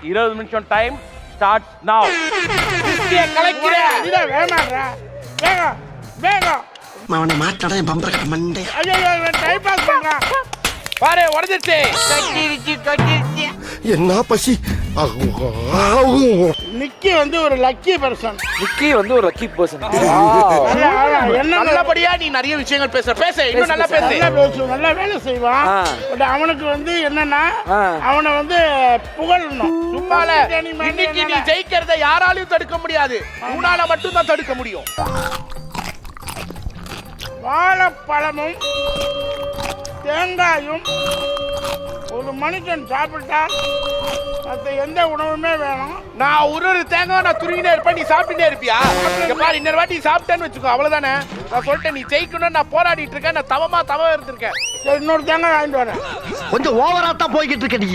20 நிமிஷம் time starts நவ. கிறிஸ்டிய கலக்கிற இத வேமாடா. வேகம் வேகம். அவனை மாட்டாடா என் பம்பர கட்ட மண்டே. ஐயோ இவன் டைம் பாஸ் பண்றான். பாரு உடைஞ்சிருச்சு. கட்டிருச்சு. என்ன பசி. நிக்கி வந்து ஒரு லக்கி பர்சன். நிக்கி வந்து ஒரு லக்கி பர்சன். நல்லபடியா நீ நிறைய விஷயங்கள் பேச இன்னும் நல்லா பேசு. நல்லா பேசுவான், நல்லா வேலை செய்வான். பட் அவனுக்கு வந்து என்னன்னா அவனை வந்து புகழணும். சும்மால இன்னைக்கு நீ ஜெயிக்கிறத யாராலையும் தடுக்க முடியாது. உன்னால மட்டும் தான் தடுக்க முடியும். வாழைப்பழமும் தேங்காயும் ஒரு மனுஷன் சாப்பிட்டா மற்ற எந்த உணவுமே வேணும். நான் ஒரு தேங்காய் நான் துருவினே இருப்பேன், நீ சாப்பிட்டுட்டே இருப்பியா? இங்க பாரு, இன்னொரு வாட்டி சாப்பிட்டேன்னு வச்சுக்கோ, அவ்வளவுதானே. நான் சொல்லிட்டேன், நீ ஜெயிக்கணும்னு நான் போராடிட்டு இருக்கேன். நான் தவம் இருந்திருக்கேன். சரி, இன்னொரு தேங்காய் வாங்கிட்டு வரேன். கொஞ்சம் ஓவரா தான் போய்கிட்டு இருக்க நீ.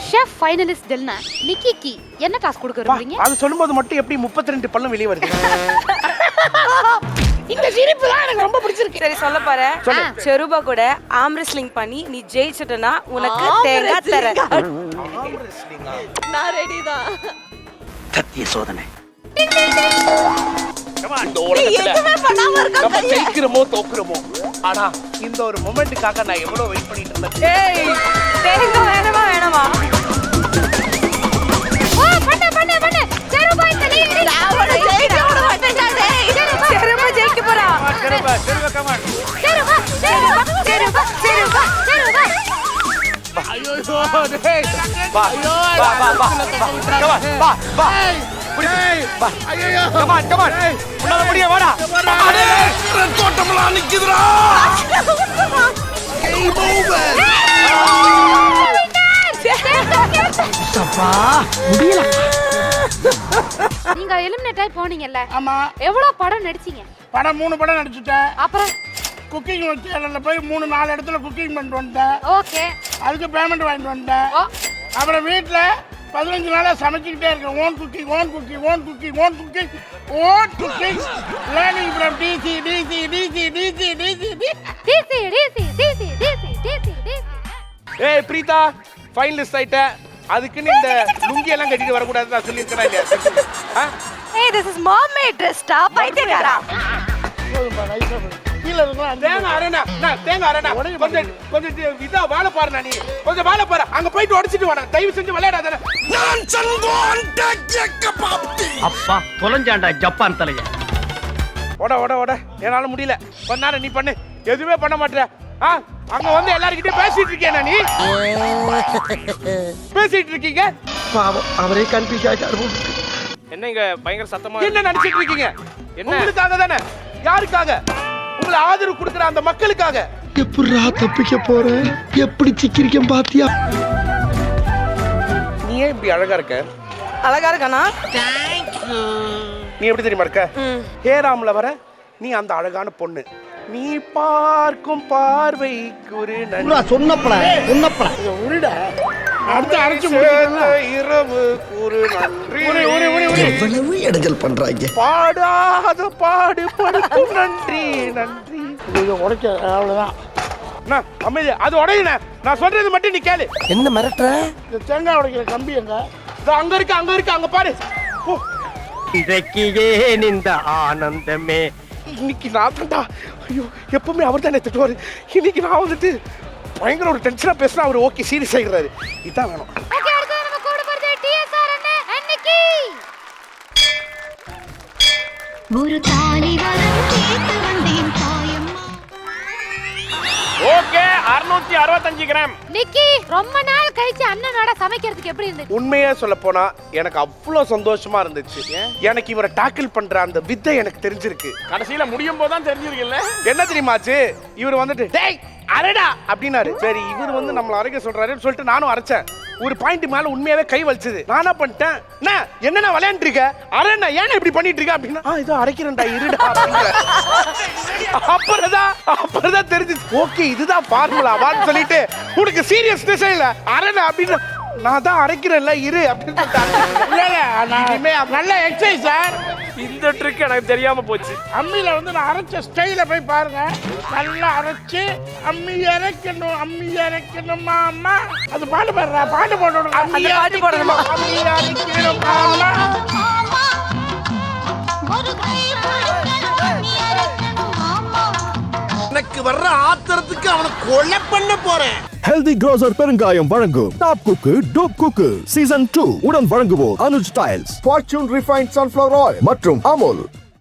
ஷெஃப் ஃபைனலிஸ்ட் டெல்னா நிக்கிக்கு என்ன டாஸ்க் கொடுக்க விரும்புறீங்க? அது சொல்லும்போது மட்டும் எப்படி 32 பல்லும் வெளியே வருது? இந்த சிரிப்பு தான் எனக்கு ரொம்ப பிடிச்சிருக்கு. சரி சொல்ல பாரு. செருபா கூட ஆம் ரெஸ்லிங் பண்ணி நீ ஜெயிச்சிட்டனா உனக்கு தேங்காய் தரேன். நான் ரெடி தான். சத்திய சோதனை. இந்த உலகத்துல நம்ம ஜெயிக்கிறோமோ தோக்குறோமோ, ஆனா இந்த ஒரு மொமெண்ட்டுக்காக நான் எவ்வளவு வெயிட் பண்ணிட்டு இருந்தேன். ஏய் தேங்காய் வேணாமா? ஓ பண்ணு செருபா இந்த நீ அவனை ஜெயிக்க விட மாட்டேன்டா டேய். செருபா ஜெயிக்க போறா. செருபா கமான். செருபா ஐயோ டேய் வா வா ஐயோ கமான் உன்னால முடிய வாடா. அடே தோட்டம்லாம் நிக்குதுடா. Game over. அப்பா முடியல. நீங்க எலிமினேட் ஆயி போனீங்கல்ல? ஆமா. எவ்வளவு படம் நடிச்சீங்க? படம் 3 படம் நடிச்சுட்டேன். அப்புறம் குக்கிங் சேனல்ல போய் 3-4 இடத்துல குக்கிங் பண்ணிட்டு வந்துட்டேன். ஓகே. அதுக்கு பேமெண்ட் வாங்கிட்டு வந்துட்டேன். அப்புறம் வீட்டுல 15 நாளா சமைச்சுக்கிட்டே இருக்கேன். ஓன் குக்கிங் லேர்னிங் ஃப்ரம் டிசி. ஏய் பிரீதா, ஃபைனலிஸ்ட் ஆயிட்ட. அதுக்குன்னு இந்த லுங்கி எல்லாம் கட்டிட்டு வர கூடாது நான் சொல்லிருக்கேனா இல்லையா? ஏய் திஸ் இஸ் மர்மெய்ட் ட்ரெஸ்டா பைத்தியக்காரா. கீழ இருக்கலாம். தேங்காய் அரேனா கொஞ்சம் இதா வாழ பாருடா நீ. கொஞ்சம் வாழ பாரு. அங்க போயிட்டு உடைச்சிட்டு வாடா. தயவு செஞ்சு விளையாடாத. நான் சங்கோன் டக்கக்க பாப்தி. அப்பா தொலைஞ்சாண்டா ஜப்பான் தலைய. ஓட என்னால முடியல. கொஞ்ச நேரம் நீ பண்ணு. எதுவுமே பண்ண மாட்டற. அங்க வந்து எல்லார்கிட்டயும் பேசிட்டு இருக்கேனா நீ? பேசிட்டு இருக்கீங்க? பாவம் அவரே கன்ஃபியூஸ் ஆயிட்டாரு. என்ன இங்க பயங்கர சத்தமா என்ன நினைச்சிட்டு இருக்கீங்க? என்ன உங்களுக்காக தானே? யாருக்காக? உங்களை ஆதரவு கொடுக்கிற அந்த மக்களுக்காக. எப்படிடா தப்பிக்க போற? எப்படி சிக்கிரிக்கம் பாத்தியா? நீ ஏன் இப்படி அழகா இருக்க? அழகா இருக்கானா? நீ எப்படி தெரியுமா இருக்க? ஹேராம்ல வர நீ அந்த அழகான பொண்ணு. நீ பார்க்கும் பார்வைக்கு ஒரு நன்றி. சொன்னப்பட உருடா அடுத்து அரைச்சு இரவு ஒரு நன்றி. எவ்வளவு இடைஞ்சல் பண்றாங்க. பாடாத பாடுபடுத்தும் நன்றி. உடைக்க அவ்வளவுதான். நான் அமைதி. அது உடையின. நான் சொல்றது மட்டும் நீ கேளு. என்ன மிரட்டுற? இந்த தேங்காய் உடைக்கிற கம்பி எங்க? அங்க இருக்கு அங்க பாரு. இதற்கியே இந்த ஆனந்தமே. இன்னைக்கு நான் தான்டா. ஐயோ எப்பவுமே அவர் தானே திட்டுவாரு. இன்னைக்கு நான் வந்துட்டு பயங்கர ஒரு டென்ஷனா பேசுனா அவர் ஓகே சீரியஸ் ஆகிடுறாரு. இதான் வேணும். ஓகே அடுத்து நம்ம கூட போறது டிஎஸ்ஆர் அன்னைக்கு ஒரு தாலி வரம் கேட்டு வந்தேன் தாயம்மா. Okay 665 gram. நிக்கி ரொம்ப நாள் கழிச்சு அண்ணனோட சமைக்கிறதுக்கு எப்படி இருந்துச்சு? உண்மையா சொல்ல போனா எனக்கு அவ்வளவு சந்தோஷமா இருந்துச்சு. எனக்கு இவரை டாக்கிள் பண்ற அந்த வித்தை எனக்கு தெரிஞ்சிருக்கு. கடைசியில முடியும் போதுதான் தெரிஞ்சிருக்குல்ல. என்ன தெரியுமாச்சு? இவர் வந்துட்டு டேய் அரடா அப்படின்னாரு. சரி இவர் வந்து நம்மள அரைக்க சொல்றாருன்னு சொல்லிட்டு நானும் அரைச்சேன். ஒரு பாயிண்ட் மேல உண்மையாவே கை வலிச்சது. நானா பண்ணிட்டேன். என்ன விளையாண்டு இருக்க? அரேண்ணா ஏன் இப்படி பண்ணிட்டு இருக்க அப்படின்னா இதோ அரைக்கிறேன்டா இருடா அப்படிங்கிற. அப்புறம்தான் தெரிஞ்சிச்சு. ஓகே இதுதான் ஃபார்முலாவான்னு சொல்லிட்டு உனக்கு சீரியஸ்னஸே இல்ல அரேண்ணா அப்படின்னு நான் தான் அரைக்கிறேன்ல இரு அப்படின்னு சொல்லிட்டாங்க. இல்ல இல்ல நான் நல்ல எக்ஸசைஸ் சார். இந்த ட்ரிக் எனக்கு தெரியாம போச்சு. அம்மியில வந்து நான் அரைச்ச ஸ்டைல போய் பாருங்க. நல்லா அரைச்சு அம்மி அரைக்கணும் மாமா. அது பாட்டு பாடுறா, பாட்டு போடணும். அந்த பாட்டு போடணுமா? அம்மி அரைக்கணும் மாமா. ஒரு கை எனக்கு வர்ற ஆத்திரத்துக்கு அவனை கொலை பண்ண போறேன். ஹெல்தி க்ரோசர் பெருங்காயம் வழங்கும் டாப் குக்கு டோப் குக்கு சீசன் 2 உடன் வழங்குவோர் Anuj tiles, fortune refined sunflower oil மற்றும் அமுல்.